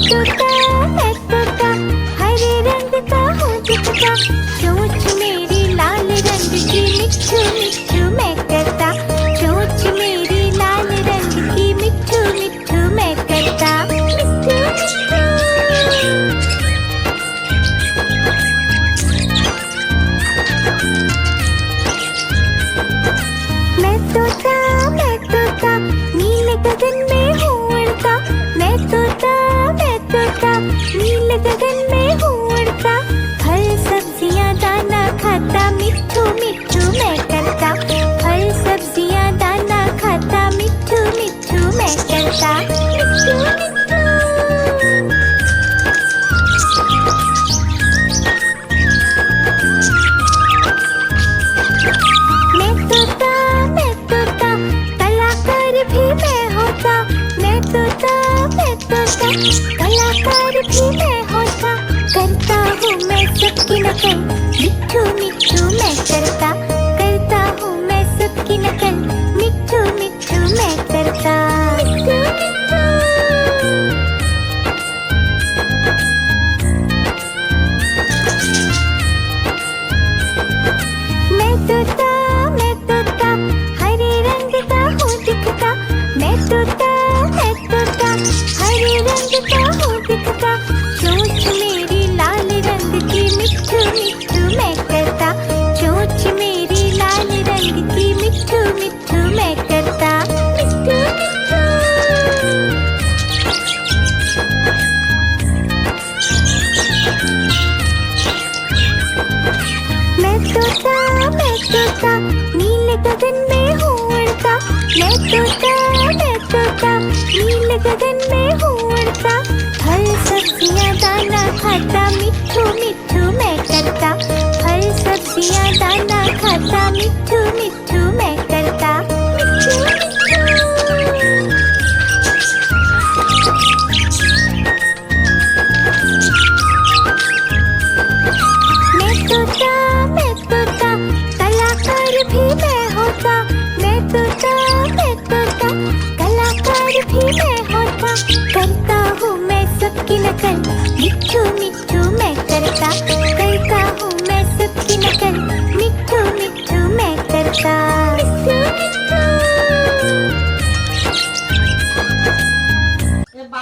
मैं तोता हरे रंग का हूँ दिखता, चोंच मेरी लाल रंग की मिट्ठू मिट्ठू मैं करता, चोंच मेरी लाल रंग की मिट्ठू मिट्ठू मैं करता, मिट्ठू मिट्ठू। मैं तोता नीले गगन में हूँ उड़ता, मैं तोता नीले गगन में हूँ उड़ता, फल सब्जियाँ दाना खाता मिट्ठू मिट्ठू मैं करता, फल सब्जियाँ दाना खाता मिट्ठू मिट्ठू मैं करता, मिट्ठू मिट्ठू। मैं तोता कलाकार भी मैं होता, मैं तोता कलाकार भी मैं होता, करता हूँ मैं सबकी नकल मिट्ठू मिट्ठू मैं करता, करता हूँ मैं सबकी नकल मिट्ठू मिट्ठू मैं करता, मिट्ठू मिट्ठू। मैं तोता हरे रंग का हूँ दिखता, मैं तोता हरे रंग का हूँ दिखता, चोंच मेरी लाल रंग की मिट्ठू मिट्ठू मैं करता, चोंच मेरी लाल रंग की मिट्ठू मिट्ठू मैं करता, मिट्ठू मिट्ठू। मैं तोता नीले गगन में हूँ उड़ता, मैं तोता नीले गगन में हूँ उड़ता, फल सब्जियाँ दाना खाता मिट्ठू मिट्ठू मैं करता, फल सब्जियाँ दाना खाता मिट्ठू मिट्ठू मैं करता, मिट्ठू मिट्ठू। मैं तोता कलाकार भी मैं होता, मैं तोता कलाकार भी मैं होता, करता हूँ मैं सबकी नकल मिट्ठू मिट्ठू मैं करता, करता हूँ मैं सबकी नकल मिट्ठू मिट्ठू मैं करता, मिट्ठू मिट्ठू।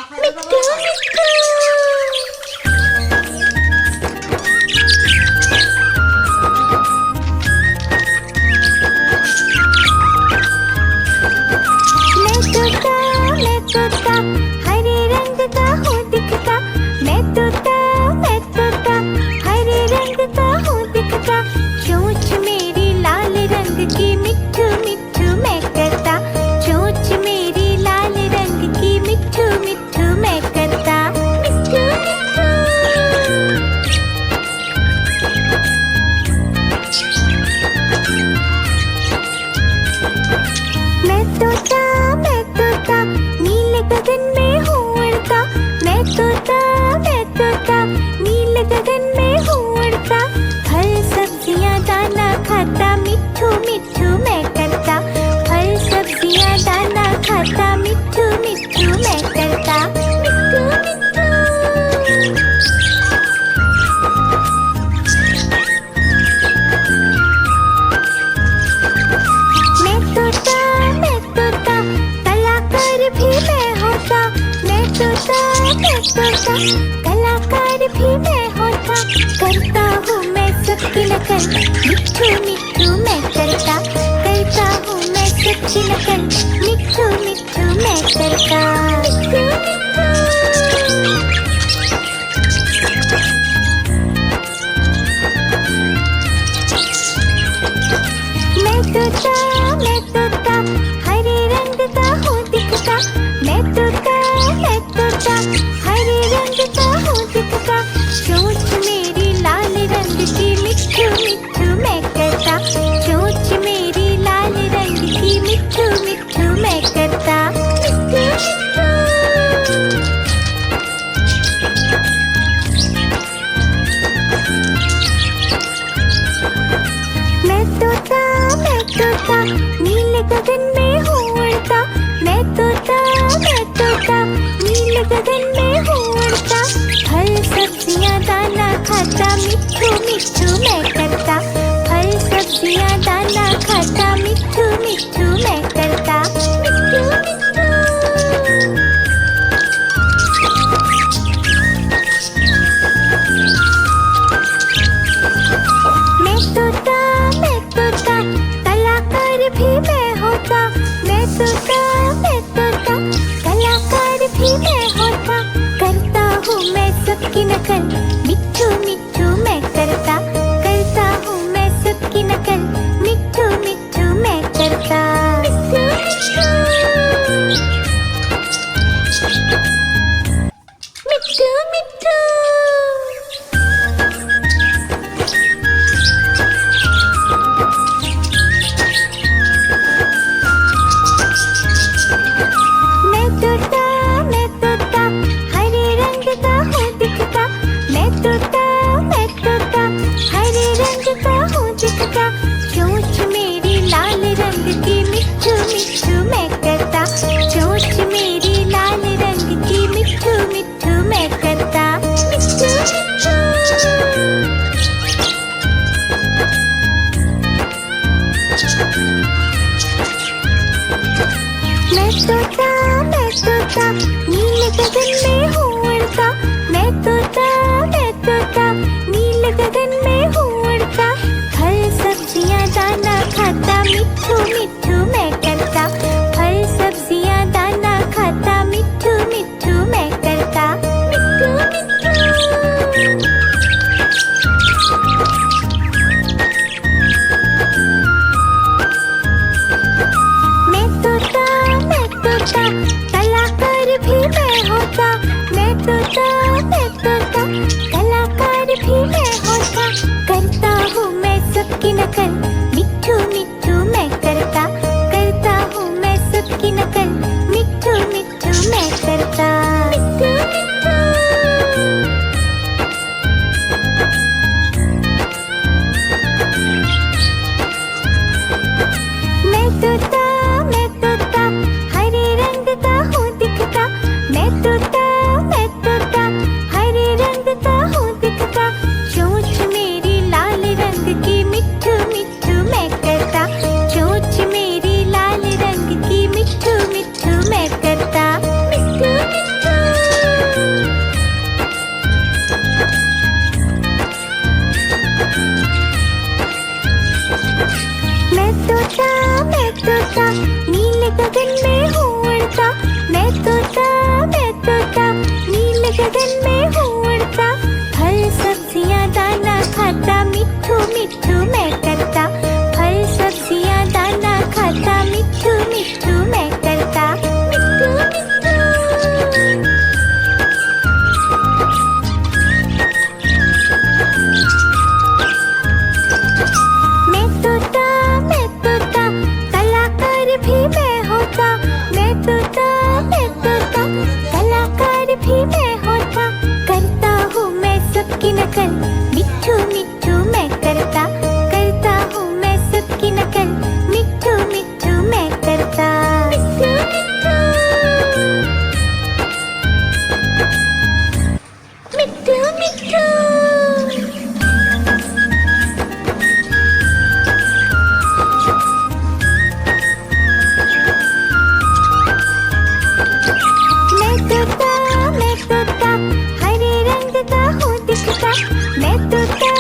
मिट्ठू मिट्ठू। मैं तोता हरे रंग का हूँ दिखता, मैं तोता हरे रंग का हूँ दिखता, चोंच मेरी लाल रंग की मिट्ठू मिट्ठू मैं करता, चोंच मेरी लाल रंग की मिट्ठू मिट्ठू मैं करता, मिट्ठू मिट्ठू। मैं तोता नीले गगन में हूँ उड़ता, मैं तोता नीले गगन में हूँ उड़ता, फल सब्जियाँ दाना खाता मिट्ठू मिट्ठू मैं करता, फल सब्जियाँ दाना खाता मिट्ठू मिट्ठू मैं करता, मिट्ठू मिट्ठू। मैं तोता कलाकार भी मैं होता, मैं तोता कलाकार भी मैं होता, करता हूँ मैं सबकी नकल मिट्ठू मिट्ठू मैं करता, करता हूँ मैं सबकी नकल मिट्ठू मिट्ठू मैं करता, मिट्ठू मिट्ठू। मैं तोता हरे रंग का हूँ दिखता, मैं तोता हरे रंग का हूँ दिखता, चोंच मेरी लाल रंग की मिट्ठू मिट्ठू मैं करता, चोंच मेरी लाल रंग की मिट्ठू मिट्ठू मैं करता, मिट्ठू मिट्ठू। मैं तोता नीले गगन में हूँ उड़ता, मैं तोता उड़ता, नील गगन में हूँ उड़ता, मैं तोता नील गगन में हूँ उड़ता। फल सब्जियाँ दाना खाता, मिट्ठू मिट्ठू मैं करता। फल सब्जियाँ दाना खाता, मिट्ठू मिट्ठू मैं करता। मिट्ठू मिट्ठू। मैं तोता कलाकार भी मैं होता। मैं तोता कलाकार भी मैं होता। करता हूँ मैं सबकी नकल, मिट्ठू मिट्ठू मैं करता। करता हूँ मैं सबकी नकल, मिट्ठू मिट्ठू मैं करता। मिट्ठू मिट्ठू। मैं तोता हरे रंग का हूँ दिखता। मैं तोता हरे रंग का हूँ दिखता। चोंच मेरी लाल रंग की, मिट्ठू मिट्ठू मैं करता। चोंच मेरी लाल रंग की, मिट्ठू मिट्ठू मैं करता। मिट्ठू मिट्ठू। मैं तोता नील गगन में हूँ उड़ता। मैं तोता नील गगन में हूँ उड़ता। फल सब्जियाँ दाना खाता, मिट्ठू मिट्ठू मैं करता। फल सब्जियाँ दाना खाता, मिट्ठू मिट्ठू मैं करता। मिट्ठू मिट्ठू। मैं तोता कलाकार भी मैं होता। मैं तोता कलाकार भी मैं होता। करता हूँ मैं सबकी नकल, मिट्ठू मिट्ठू मैं करता। करता हूँ मैं सबकी नकल, मिट्ठू मिट्ठू मैं करता। मिट्ठू मिट्ठू। मिट्ठू मिट्ठू। मैं तोता हरे रंग का हूँ दिखता। मैं तोता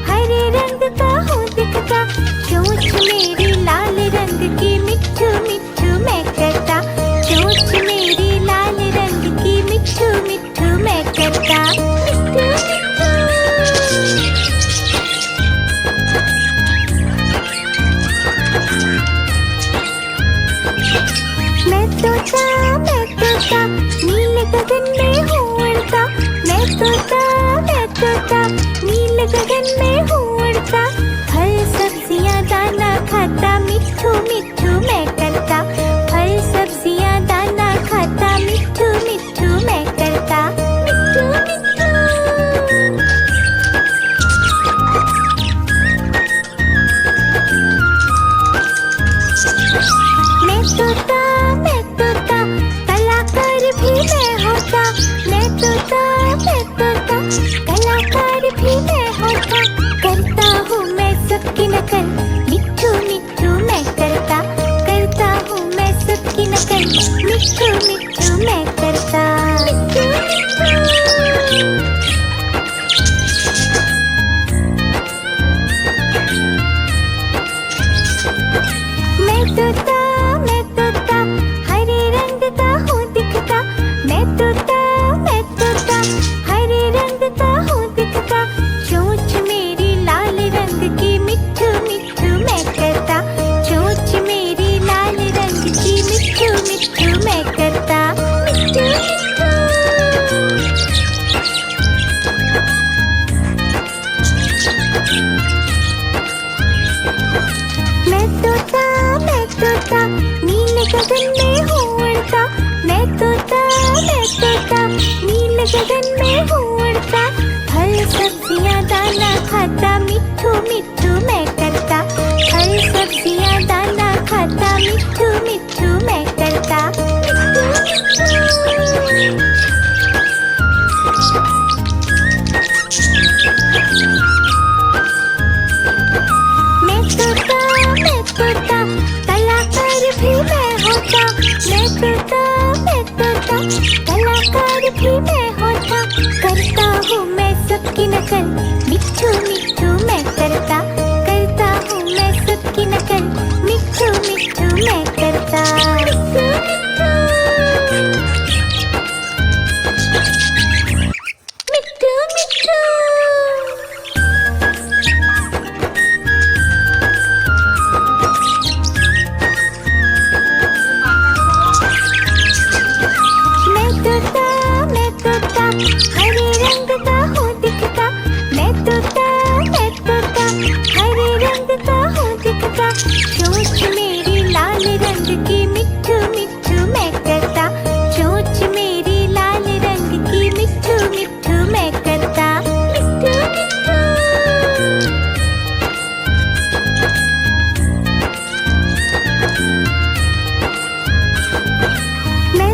हरे रंग का हूँ दिखता। चोंच मेरी लाल रंग की, मिट्ठू मिट्ठू मैं करता। चोंच मेरी लाल रंग की, मिट्ठू मिट्ठू मैं करता। मिट्ठू मिट्ठू। मैं तोता नील गगन में हूँ उड़ता। मैं तोता नील गगन में हूँ उड़ता। फल सब्जियाँ दाना खाता, मिट्ठू मिट्ठू मैं करता। फल सब्जियाँ दाना खाता, मिट्ठू मिट्ठू मैं करता। मिट्ठू मिट्ठू। मैं तोता कलाकार भी मैं होता। मैं तोता कलाकार भी मैं होता। करता हूँ मैं सबकी नकल, मिट्ठू मिट्ठू मैं करता। करता हूँ मैं सबकी नकल, मिट्ठू मिट्ठू मैं करता। मिट्ठू मिट्ठू। मैं तोता हरे रंग का हूँ दिखता। मैं तोता हरे रंग का हूँ दिखता। चोंच मेरी लाल रंग की, मिट्ठू मिट्ठू मैं करता। चोंच मेरी लाल रंग की, मिट्ठू मिट्ठू मैं करता। मिट्ठू मिट्ठू। मैं तोता नील गगन में हूँ उड़ता। मैं तोता नील गगन में हूँ उड़ता। फल सब्जियाँ दाना खाता, मिट्ठू मिट्ठू मैं करता। फल सब्जियाँ दाना खाता, मिट्ठू मिट्ठू मैं करता। मिट्ठू मिट्ठू। मैं तोता कलाकार भी मैं होता। मैं तोता भी मैं होता, करता हूँ मैं सबकी नकल, मिट्ठू मिट्ठू मैं करता हूँ मैं सबकी नकल, मिट्ठू मिट्ठू मैं करता। मिट्ठू मिट्ठू मैं तोता हरे रंग का हूँ दिखता, मैं तोता हरे रंग का हूँ दिखता, चोंच मेरी लाल रंग की मिट्ठू मिट्ठू मैं करता, चोंच मेरी लाल रंग की मिट्ठू मिट्ठू मैं करता। मिट्ठू मिट्ठू मैं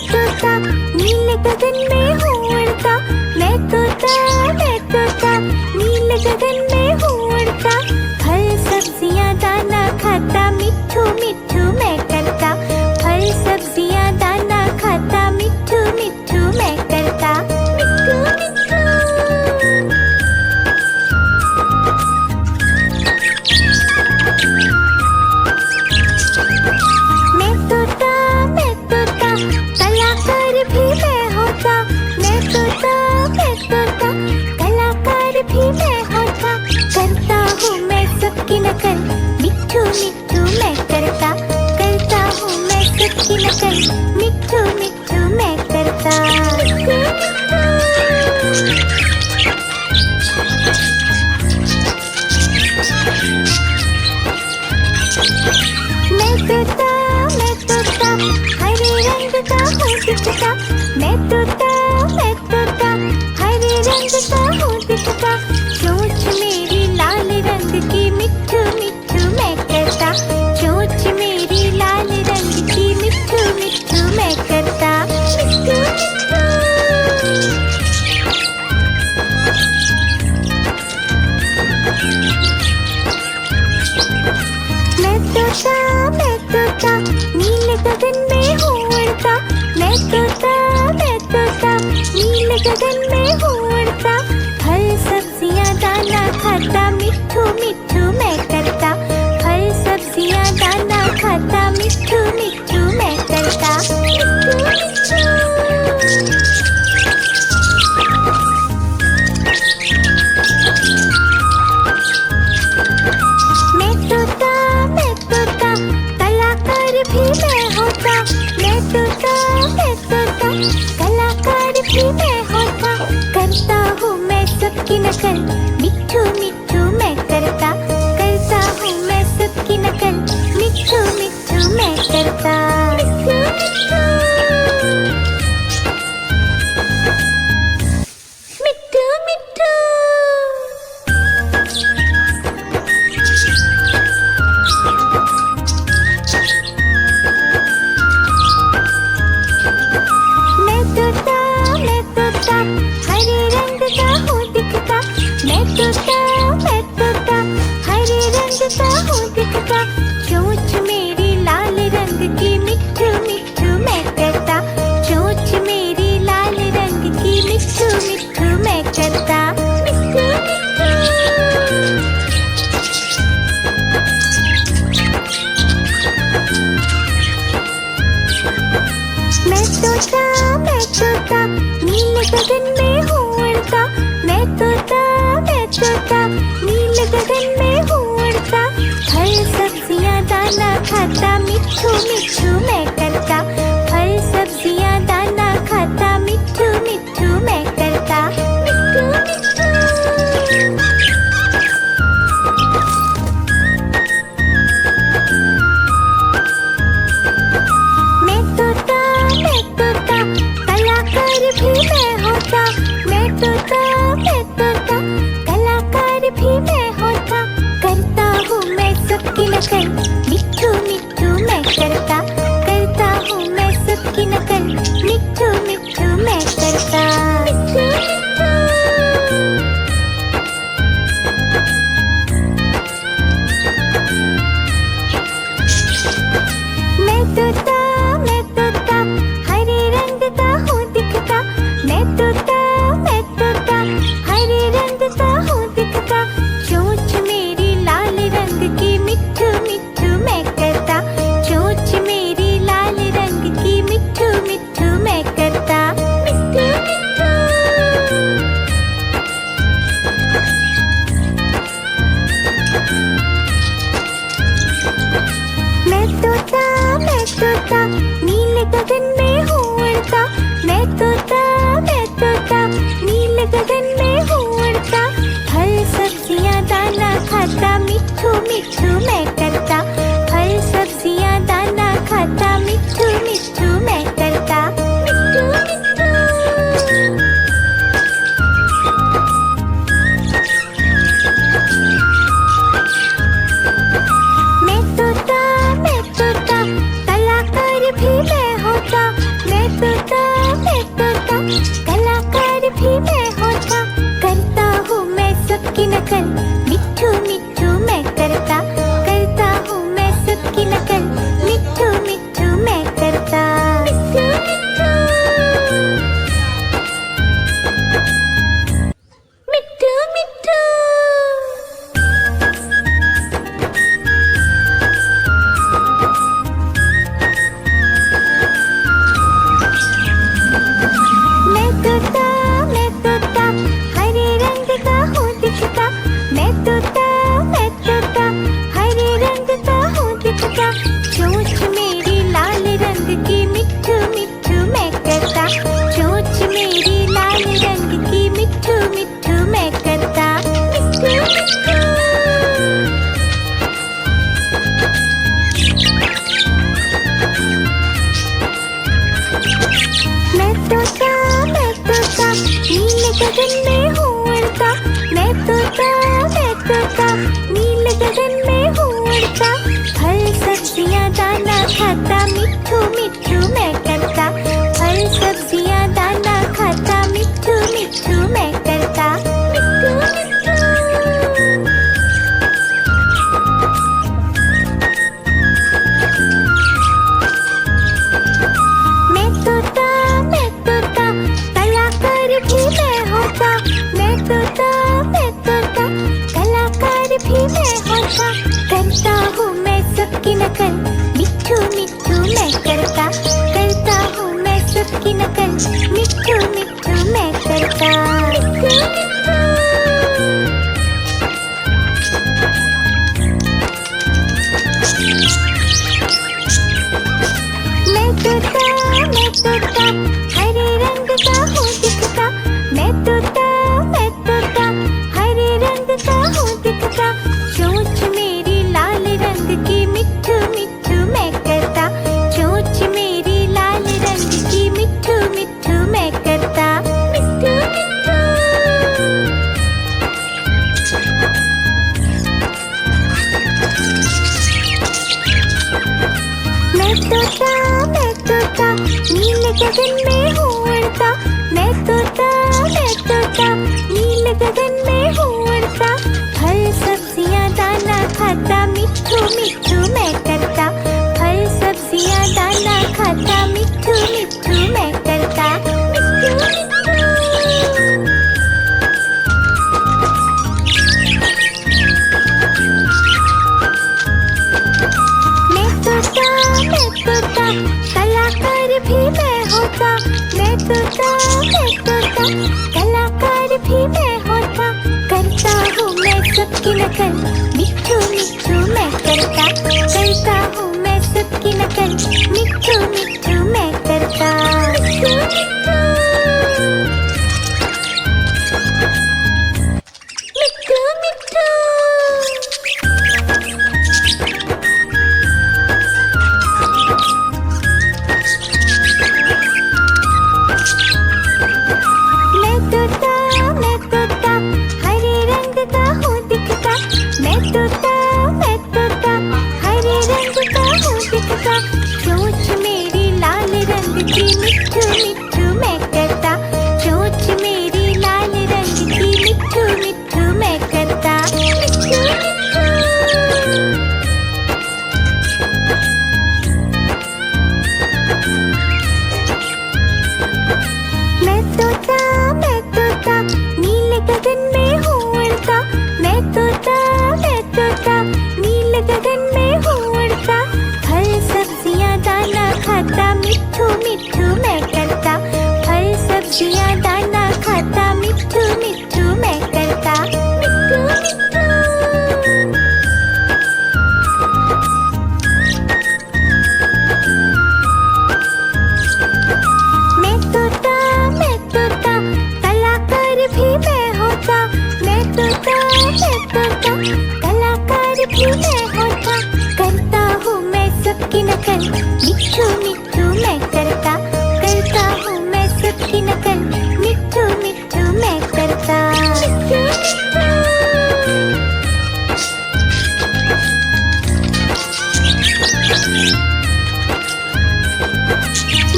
तोता नीले गगन में हूँ उड़ता, मैं तोता नीले गगन में हूँ उड़ता, फल सब्जियाँ दाना खाता, मिट्ठू मिट्ठू मैं करता, फल सब्जियाँ दाना खाता, मिट्ठू मिट्ठू मैं करता। मिट्ठू मिट्ठू मैं तोता कलाकार भी मैं होता, मैं तोता कलाकार भी मैं होता, करता हूँ मैं सबकी नकल, मिट्ठू मिट्ठू मैं करता हूँ मैं सबकी नकल, मिट्ठू मिट्ठू मैं करता। मैं तोता हरे रंग का हूँ दिखता, मैं तोता हरे रंग का हूँ दिखता, चोंच मेरी लाल रंग की मिट्ठू मिट्ठू मैं करता, चोंच मेरी लाल रंग की मिट्ठू मिट्ठू मैं करता। मिट्ठू मिट्ठू मैं तोता नीले गगन में हूँ उड़ता, मैं तोता नीले गगन में हूँ उड़ता, फल सब्जियाँ दाना खाता, मिट्ठू मिट्ठू मैं करता, फल सब्जियाँ दाना खाता, मिट्ठू मिट्ठू मैं करता। मिट्ठू मिट्ठू मैं तोता कलाकार भी मैं होता, मैं तोता कलाकार भी मैं होता, करता हूँ मैं सबकी नकल, मिट्ठू मिट्ठू मैं करता हूँ मैं सबकी नकल, मिट्ठू मिट्ठू मैं करता। मिट्ठू मिट्ठू मिट्ठू मैं तोता हरे रंग का हूँ दिखता, मैं तोता हरे रंग का हूँ दिखता, चोंच मेरी लाल रंग की मिट्ठू मिट्ठू मैं करता, चोंच मेरी लाल रंग की मिट्ठू मिट्ठू मैं करता। मिट्ठू मिट्ठू मैं तोता नीले गगन में हूँ उड़ता, मैं तोता नीले गगन में हूँ उड़ता, फल सब्जियाँ दाना खाता, मिट्ठू मिट्ठू मैं करता, फल सब्जियाँ दाना खाता, मिट्ठू मिट्ठू मैं करता। मिट्ठू मिट्ठू मैं तोता कलाकार भी मैं होता, मैं तोता कलाकार भी मैं होता, करता हूँ मैं सबकी नकल, मिट्ठू मिट्ठू मैं करता हूँ मैं सबकी नकल, मिट्ठू मिट्ठू मैं करता। मिट्ठू मिट्ठू मैं तोता हरे रंग का हूँ तोता नीले गगन में हूँ उड़ता, मैं तोता नीले गगन में हूँ उड़ता। फल सब्जियाँ दाना खाता, मिट्ठू मिट्ठू मैं करता। फल सब्जियाँ दाना खाता, मिट्ठू मिट्ठू मैं करता। मिट्ठू मिट्ठू। मैं तोता कलाकार भी मैं होता। मैं तोता कलाकार भी मैं होता। करता हूँ मैं सबकी नकल, मिट्ठू मिट्ठू मैं करता। करता हूँ मैं सबकी नकल, मिट्ठू मिट्ठू मैं करता। मिट्ठू मिट्ठू। मैं तोता हरे रंग का हूँ दिखता। मैं तोता हरे रंग का हूँ दिखता। चोंच मेरी लाल रंग की, मिट्ठू मिट्ठू मैं करता। चोंच मेरी लाल रंग की, मिट्ठू मिट्ठू मैं करता। मिट्ठू मिट्ठू। मैं तोता नीले गगन में हूँ उड़ता। मैं तोता नीले गगन में हूँ उड़ता। फल सब्जियाँ दाना खाता, मिट्ठू मिट्ठू मैं करता। फल सब्जियाँ दाना खाता, मिट्ठू मिट्ठू मैं करता। मिट्ठू मिट्ठू। मैं तोता कलाकार भी मैं होता। मैं तोता कलाकार भी मैं होता। करता हूँ मैं सबकी नकल, मिट्ठू मिट्ठू मैं करता। करता हूँ मैं सबकी नकल, मिट्ठू मिट्ठू मैं करता। मिट्ठू मिट्ठू। मिट्ठू मिट्ठू। मैं तोता हरे रंग का हूँ दिखता। मैं तोता हरे रंग का हूँ दिखता। चोंच मेरी लाल रंग की, मिट्ठू मिट्ठू मैं करता। चोंच मेरी लाल रंग की, मिट्ठू मिट्ठू मैं करता। मिट्ठू मिट्ठू। मैं तोता नीले गगन में हूँ उड़ता। मैं तोता नीले गगन में हूँ उड़ता। फल सब्जियाँ दाना खाता, मिट्ठू मिट्ठू मैं करता। फल सब्जियाँ दाना खाता, मिट्ठू मिट्ठू मैं करता। मिट्ठू मिट्ठू। मैं तोता कलाकार भी मैं होता। मैं तोता कलाकार भी मैं होता। करता हूँ मैं सबकी नकल, मिट्ठू मिट्ठू मैं करता। करता हूँ मैं सबकी नकल, मिट्ठू मिट्ठू मैं करता। मिट्ठू मिट्ठू।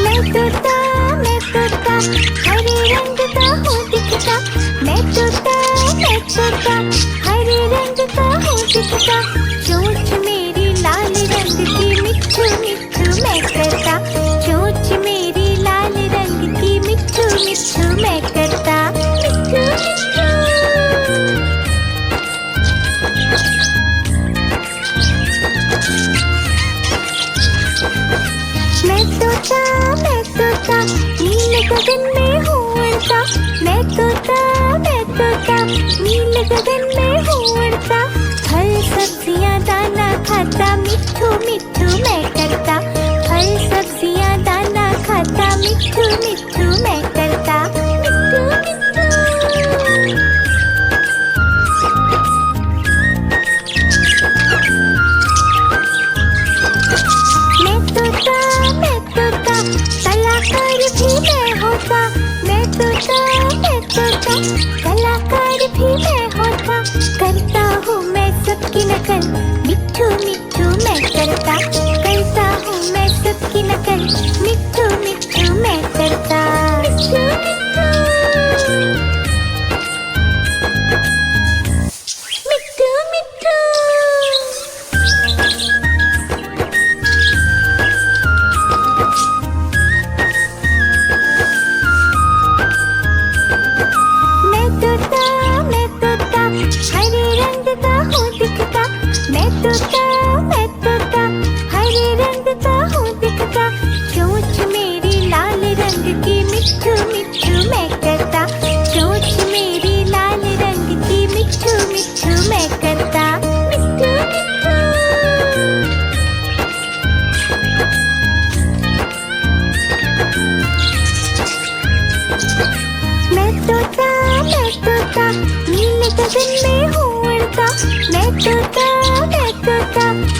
मैं तोता हरे रंग का हूँ दिखता। मैं तोता हरे रंग का हूँ दिखता। चोंच मेरी लाल रंग की, मिट्ठू मिट्ठू मैं करता। चोंच मेरी लाल रंग की, मिट्ठू मिट्ठू मैं करता। मिट्ठू मिट्ठू। मैं तोता नीले गगन में हूँ उड़ता। मैं तोता नीले गगन में हूँ उड़ता। फल सब्जियाँ दाना खाता, मिट्ठू मिट्ठू मैं करता। फल सब्जियाँ दाना खाता, मिट्ठू मिट्ठू मैं करता। मिट्ठू मिट्ठू। मैं तोता कलाकार भी मैं होता। तोता, मैं तोता, मैं तोता, कलाकार भी मैं होता, करता हूँ मैं सबकी नकल, मिट्ठू मिट्ठू मैं करता हूँ मैं सबकी नकल, मिट्ठू मिट्ठू मैं करता, मिट्ठू मिट्ठू मिट्ठू मिट्ठू। मैं तोता, हरे रंग का हूँ दिखता, मैं तोता, हरे रंग का हूँ दिखता, चोंच मेरी लाल रंग की, मिट्ठू मिट्ठू मैं करता, चोंच मेरी लाल रंग की, मिट्ठू मिट्ठू मैं करता, मिट्ठू मिट्ठू। मैं तोता, नीले गगन में हूँ उड़ता, मैं तोता,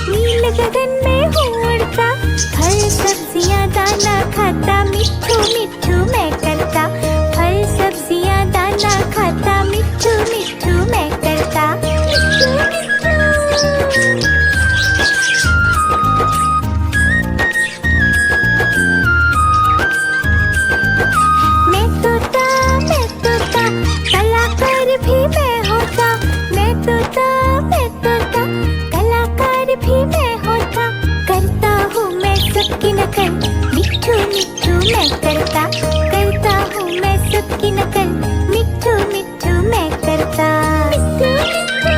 नीले गगन में हूँ उड़ता, फल सब्जियाँ दाना खाता, मिट्ठू मिट्ठू मैं करता, फल सब्जियाँ दाना खाता, मिट्ठू मिट्ठू मैं करता, मिट्ठू मिट्ठू। मैं तोता, कलाकार भी मैं होता, मैं तोता, कलाकार भी मैं होता, करता हूँ मैं सबकी नकल, मिट्ठू मिट्ठू मैं करता हूँ मैं सबकी नकल, मिट्ठू मिट्ठू मैं करता, मिट्ठू मिट्ठू।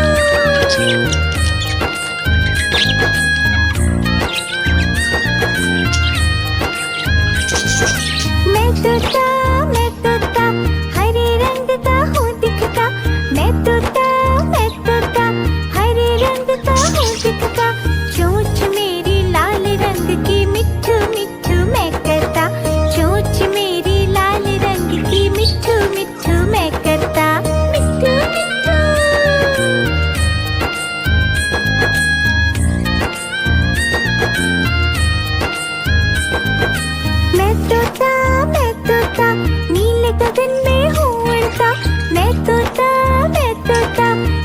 मैं तोता, हरे रंग का हूँ दिखता, मैं तोता, हरे रंग का हूँ दिखता, चोंच मेरी लाल रंग की, मिट्ठू मिट्ठू मैं करता, चोंच मेरी लाल रंग की, मिट्ठू मिट्ठू मैं करता, मिट्ठू मिट्ठू। मैं तोता, नीले गगन में हूँ उड़ता, मैं तोता,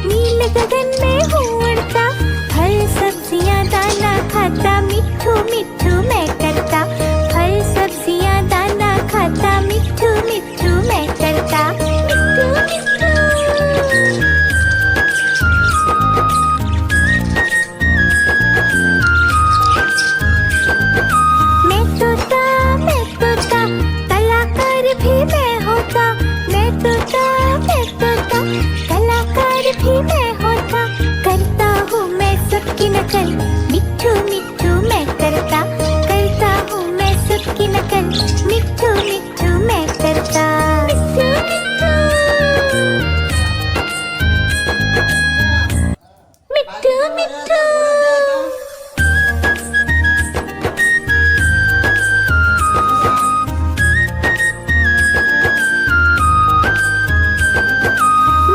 नीले गगन में हूँ उड़ता, फल सब्जियाँ दाना खाता, मिट्ठू मिट्ठू मैं करता, फल सब्जियाँ दाना खाता, मिट्ठू मिट्ठू मैं करता, मिट्ठू मिट्ठू। मैं तोता, कलाकार भी मैं होता, मैं तोता, कलाकार भी मैं होता, करता हूँ मैं सबकी नकल, मिट्ठू मिट्ठू मैं करता हूँ मैं सबकी नकल, मिट्ठू मिट्ठू मैं करता, मिट्ठू मिट्ठू, मिट्ठू मिट्ठू।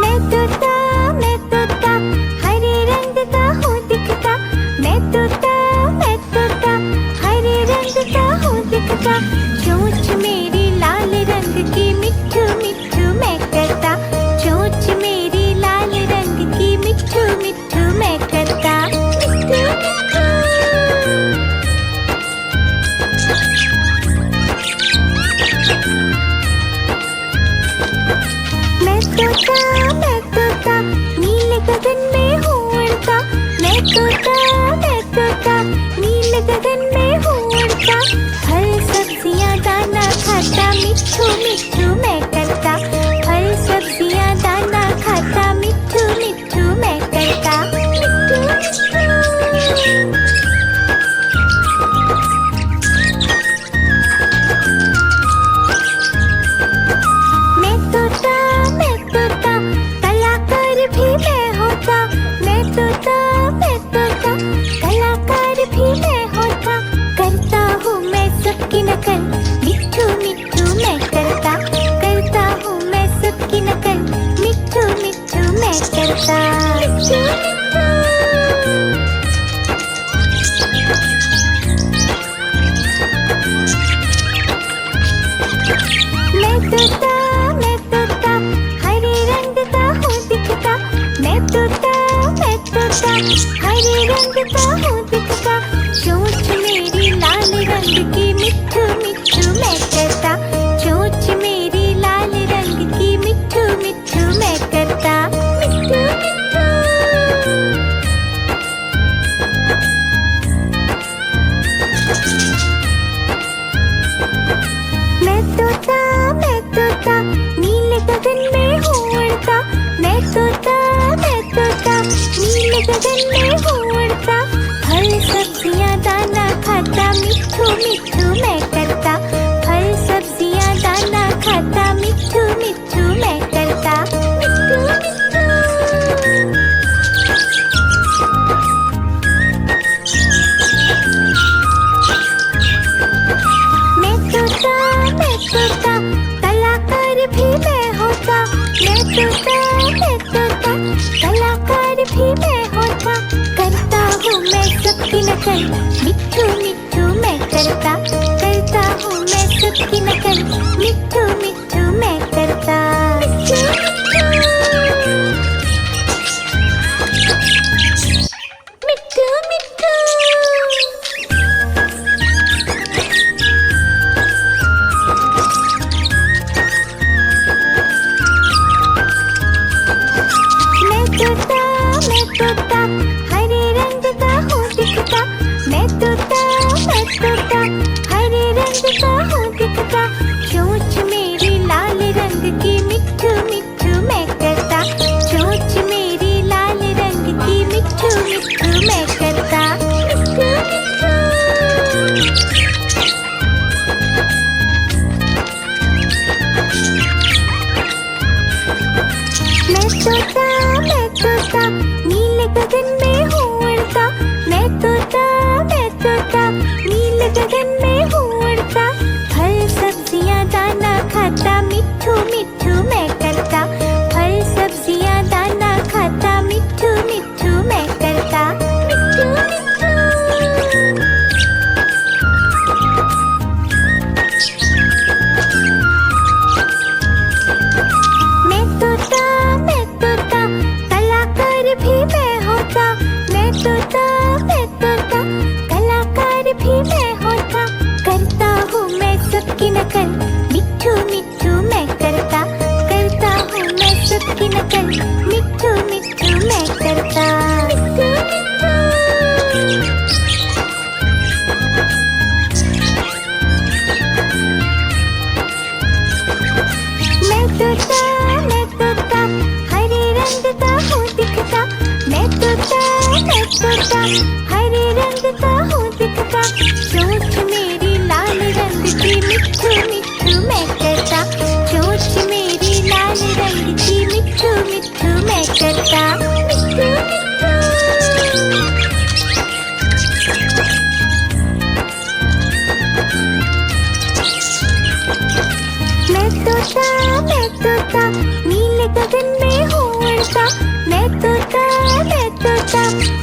मैं तोता, हरे रंग का हूँ दिखता, मैं तोता, हरे रंग का हूँ दिखता, चोंच मेरी लाल रंग की, मिट्ठू मिट्ठू मैं करता, चोंच मेरी लाल रंग की, मिट्ठू मिट्ठू मैं करता, मिट्ठू मिट्ठू। मैं तोता, नीले गगन में हूँ उड़ता, मैं तोता, नीले गगन में हूँ उड़ता, फल सब्जियाँ दाना का हूँ दिखता, चोंच मेरी लाल रंग की मिठू मिठू मैं करता, चोंच मेरी लाल रंग की मिठू मिठू मैं करता, मिठू मिठू। मैं तोता नीले गगन में हूँ उड़ता, मैं तोता नीले गगन में हूँ उड़ता, फल सब्जियाँ दाना खाता मिठू मिठू मैं करता, फल सब्जियाँ दाना खाता मिठू मिठू मैं करता, मिठू मिठू। मैं तोता कलाकार भी मैं होता, मैं तोता कलाकार भी मैं होता, करता हूँ मैं सबकी नकल मिठू मिठू मैं करता, करता हूँ मैं सबकी नकल मिठू मिठू मैं करता, मिठू मिठू मिठू। मैं तोता हरे रंग का हूँ दिखता, मैं तोता हरे रंग का हूँ दिखता, चोंच मेरी लाल रंग की मिठू मिठू मैं करता, चोंच मेरी लाल रंग की मिठू मिठू मैं करता, मिठू मिठू। मैं तोता नीले गगन में हूँ उड़ता, मैं तोता नीले गगन में हूँ उड़ता, फल सब्जियाँ दाना खाता मिठू मिठू मैं करता, फल सब्जियाँ दाना खाता मिठू मिठू मैं करता, मिठू मिठू। मैं तोता कलाकार भी मैं होता, मैं तोता कलाकार भी मैं होता, करता हूँ मैं सबकी नकल मिठू मिठू मैं करता, करता हूँ मैं सबकी नकल मिठू मिठू मैं करता, मिठू मिठू। मैं तोता हरे रंग का हूँ दिखता, मैं तोता हरे रंग का हूँ दिखता, चोंच मेरी लाल रंग की मिठू मिठू मैं करता, चोंच मेरी लाल रंग की मिठू मिठू मैं करता, मिठू मिठू। मैं तोता नीले गगन में हूँ उड़ता, मैं तोता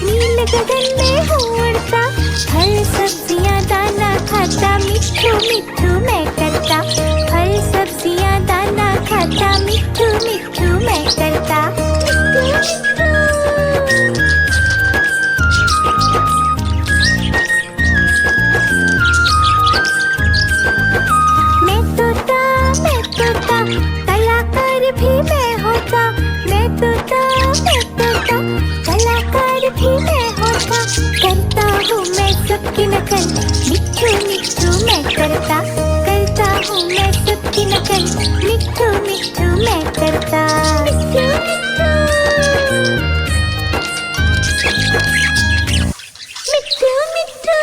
नीले गगन में हूँ उड़ता, फल सब्जियाँ दाना खाता मिठू मिठू मैं करता, फल सब्जियाँ दाना खाता मिठू मिठू मैं करता, मिठू मिठू। मैं तोता कलाकार भी मैं होता, मैं तोता कलाकार भी मैं होता, करता हूँ मैं सबकी नकल मिठू मिठू मैं करता, करता हूँ मैं सबकी नकल मिठू मिठू मैं करता, मिठू मिठू। मिठू मिठू।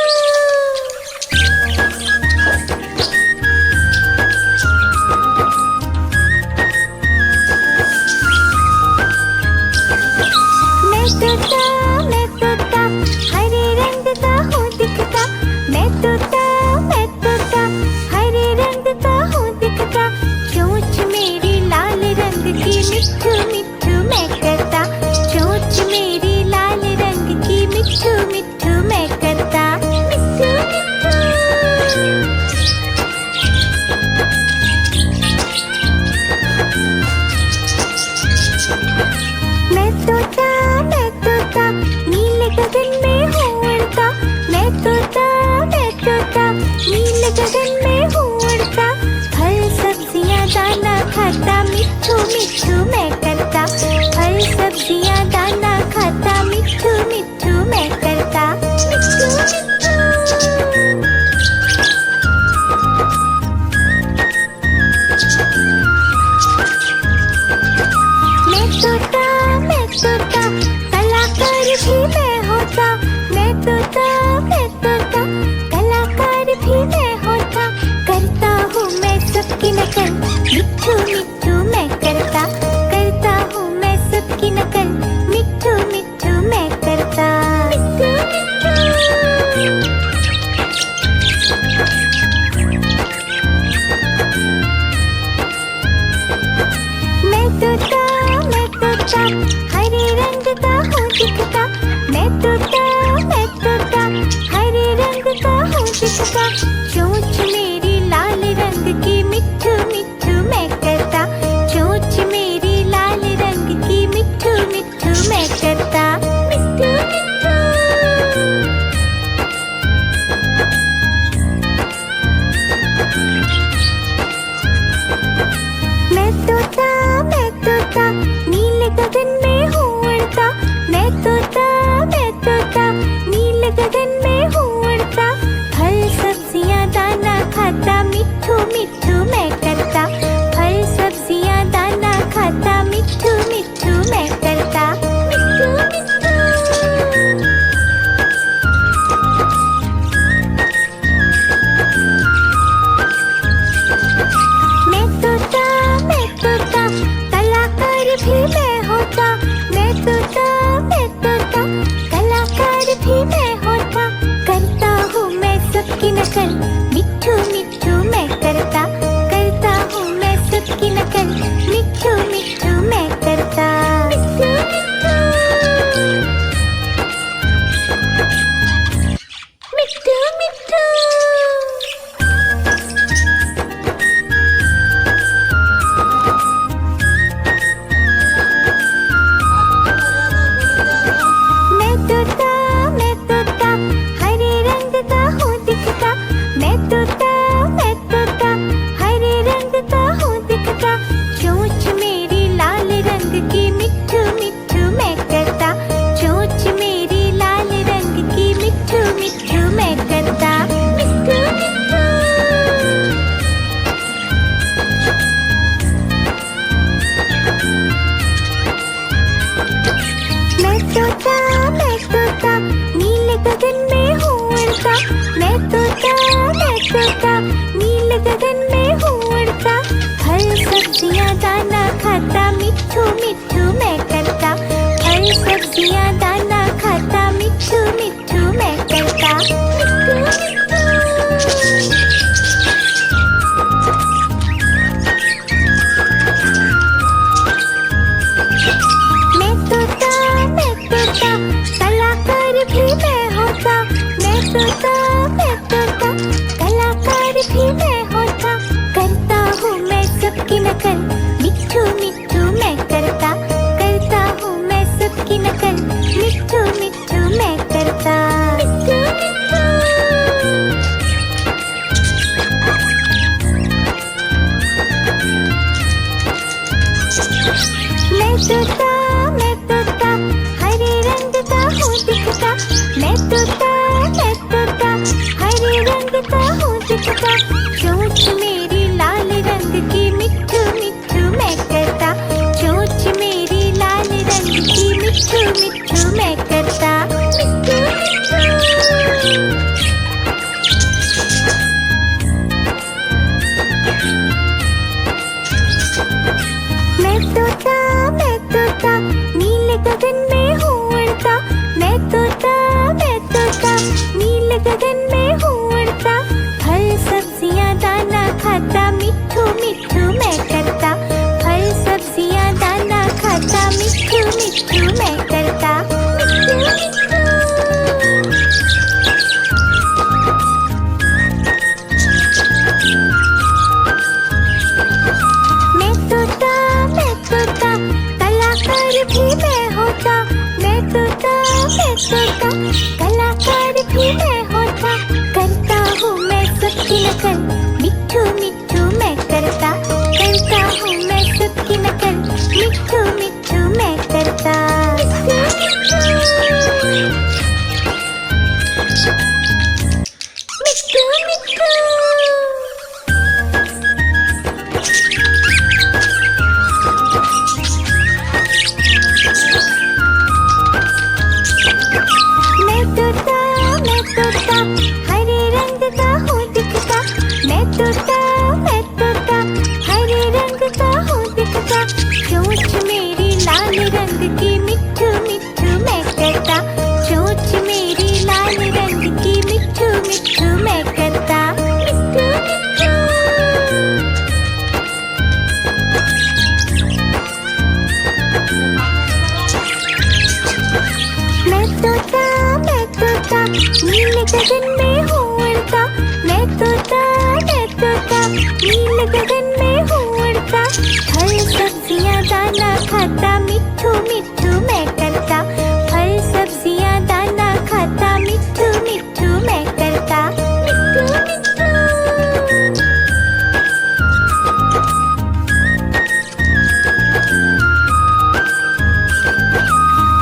मैं तोता हरे रंग का हूँ दिखता, मैं तोता हरे रंग का हूँ दिखता, चोंच मेरी लाल रंग की मिट्ठू मिट्ठू मैं करता, करता हूँ मैं सबकी नकल, मिट्ठू मिट्ठू मैं करता। मिट्ठू मैं तोता हरे रंग का हूँ दिखता, मैं तोता हरे रंग का हूँ दिखता। चोंच मेरी लाल रंग की, मिट्ठू मिट्ठू मैं करता, चोंच मेरी लाल रंग की, मिट्ठू मिट्ठू मैं करता। मिट्ठू मैं तोता नीले गगन में हूँ उड़ता, मैं तोता नीले गगन में हूँ उड़ता। फल सब्जियाँ दाना खाता, मिट्ठू मिट्ठू मैं करता, फल सब्जियाँ दाना खाता, मिट्ठू मिट्ठू मैं करता। मिट्ठू मैं तोता कलाकार भी मैं होता, मैं तोता कलाकार भी मैं होता। करता हूँ मैं सबकी नकल, मिट्ठू मिट्ठू मैं करता, करता हूँ मैं सबकी नकल, मिट्ठू मिट्ठू मैं करता। मिट्ठू मिट्ठू मैं तोता हरे रंग का हूँ दिखता, मैं तोता हरे रंग का हूँ दिखता। चोंच मेरी लाल रंग की, मिट्ठू मिट्ठू मैं करता, चोंच मेरी लाल रंग की, मिट्ठू मिट्ठू मैं करता। मिट्ठू मैं तोता नीले गगन में हूँ उड़ता, मैं तोता नीले गगन में हूँ उड़ता। फल सब्जियाँ दाना खाता, मिट्ठू मिट्ठू मैं करता, फल सब्जियाँ दाना खाता, मिट्ठू मिट्ठू मैं करता। मैं तोता कलाकार भी मैं होता, मैं तोता कलाकार भी मैं होता। करता हूँ मैं सबकी नकल, मिट्ठू मिट्ठू मैं करता, करता हूँ मैं सबकी नकल, मिट्ठू मिट्ठू मैं करता। मैं तोता हरे रंग का हूँ दिखता, मैं तोता हरे रंग का हूँ दिखता। चोंच मेरी लाल रंग की, मिट्ठू मिट्ठू मैं करता, चोंच मेरी लाल रंग की, मिट्ठू मिट्ठू मैं करता। मैं तोता नीले गगन में हूँ उड़ता, मैं तोता नीले गगन में हूँ उड़ता। फल सब्जियाँ दाना खाता, मिट्ठू मिट्ठू मैं करता, फल सब्जियाँ दाना खाता, मिट्ठू मिट्ठू मैं करता। मैं तोता कलाकार भी मैं होता, मैं तोता कलाकार भी मैं होता। करता हूँ मैं सबकी नकल, मिट्ठू मिट्ठू मैं करता, करता हूँ मैं सबकी नकल, मिट्ठू मिट्ठू मैं करता। मिट्ठू मिट्ठू गगन में हूँ उड़ता, मैं तोता नील गगन में हूँ उड़ता। फल सब्जियाँ दाना खाता, मिट्ठू मिट्ठू मैं करता। फल सब्जियाँ दाना खाता, मिट्ठू मिट्ठू मैं करता। मिट्ठू मिट्ठू।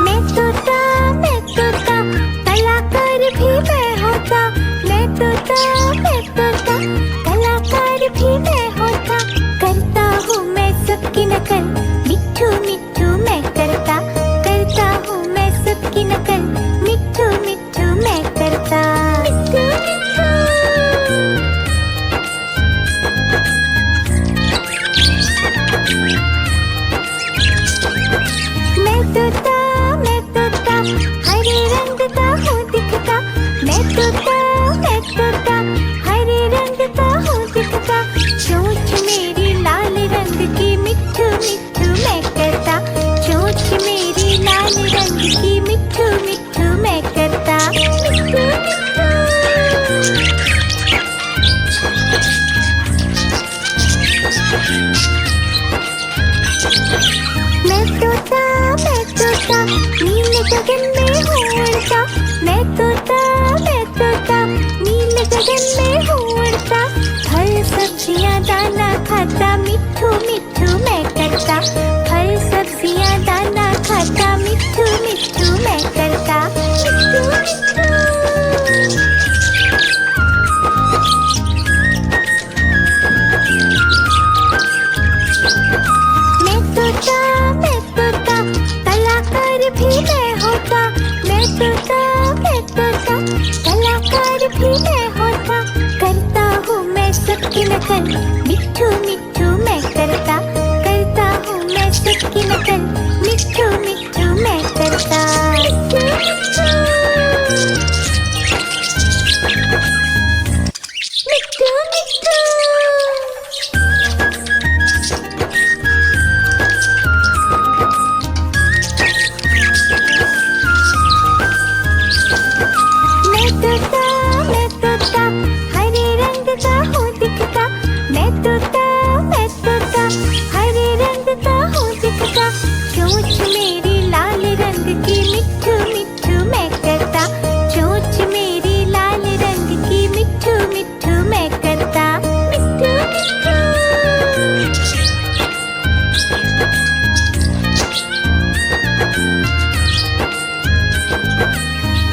मैं तोता कलाकार भी मैं होता। मैं तोता कलाकार भी मैं होता। करता हूँ मैं सबकी नकल, मिट्ठू मिट्ठू मैं करता। करता हूँ मैं सबकी नकल, मिट्ठू मिट्ठू मैं करता। मिट्ठू मिट्ठू। मैं तोता हरे रंग का हूँ दिखता। मैं तोता हरे रंग का हूँ दिखता। चोंच मेरी लाल रंग की, मिट्ठू मिट्ठू मैं करता। चोंच मेरी लाल रंग की, मिट्ठू मिट्ठू मैं करता। मिट्ठू मिट्ठू। मैं तोता नील गगन में हूँ उड़ता। मैं तोता नील गगन में हूँ उड़ता। फल सब्जियाँ दाना खाता, मिट्ठू मिट्ठू मैं करता। फल सब्जियाँ दाना खाता, मिट्ठू मिट्ठू मैं करता। मिट्ठू मिट्ठू। मैं तोता कलाकार भी मैं होता। मैं तोता कलाकार भी मैं होता। करता हूँ मैं सबकी नकल, मिट्ठू मिट्ठू मैं करता। करता हूँ मैं सबकी नकल, मिट्ठू मिट्ठू मैं करता। मिट्ठू मिट्ठू। मिट्ठू मिट्ठू। मैं तोता हरे रंग का हूँ दिखता। मैं तोता हरे रंग का हूँ दिखता। चोंच मेरी लाल रंग की, मिट्ठू मिट्ठू मैं करता। चोंच मेरी लाल रंग की, मिट्ठू मिट्ठू मैं करता। मिट्ठू मिट्ठू।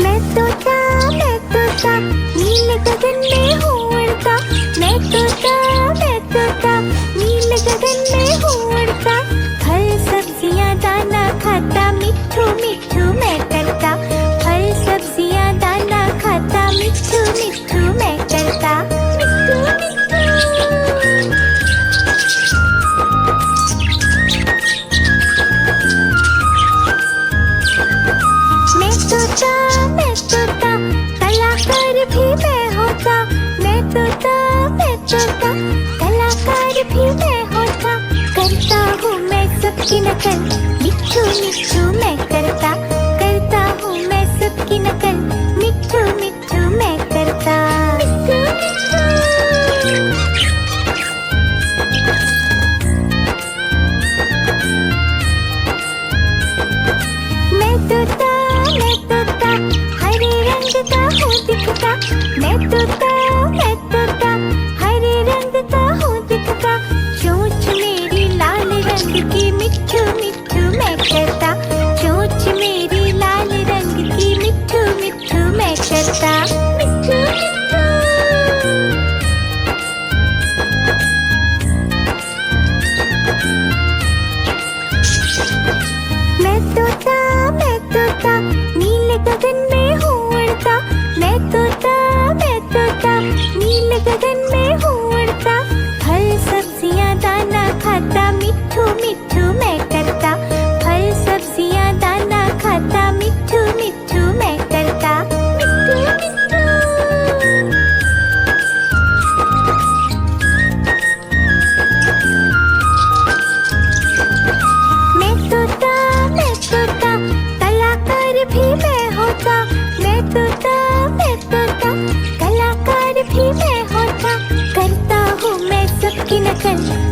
मैं तोता नील गगन में हूँ उड़ता। मैं तोता नील गगन में हूँ उड़ता। फल सब्जियाँ दाना खाता, मिट्ठू मिट्ठू मैं करता। फल सब्जियाँ दाना खाता, मिट्ठू मिट्ठू मैं करता। मिट्ठू मिट्ठू। मैं तोता कलाकार भी मैं होता। मैं तोता कलाकार भी मैं होता। करता हूँ मैं सबकी नकल, मिट्ठू मिट्ठू मैं करता। करता हूँ मैं सबकी नकल, मिट्ठू मिट्ठू मैं करता। मिट्ठू मिट्ठू। मैं तोता हरे रंग का हूँ दिखता। मैं तोता हरे रंग का हूँ दिखता। चोंच मेरी लाल रंग की, मिट्ठू मिट्ठू मैं करता। चोंच मेरी लाल रंग की, मिट्ठू मिट्ठू निकल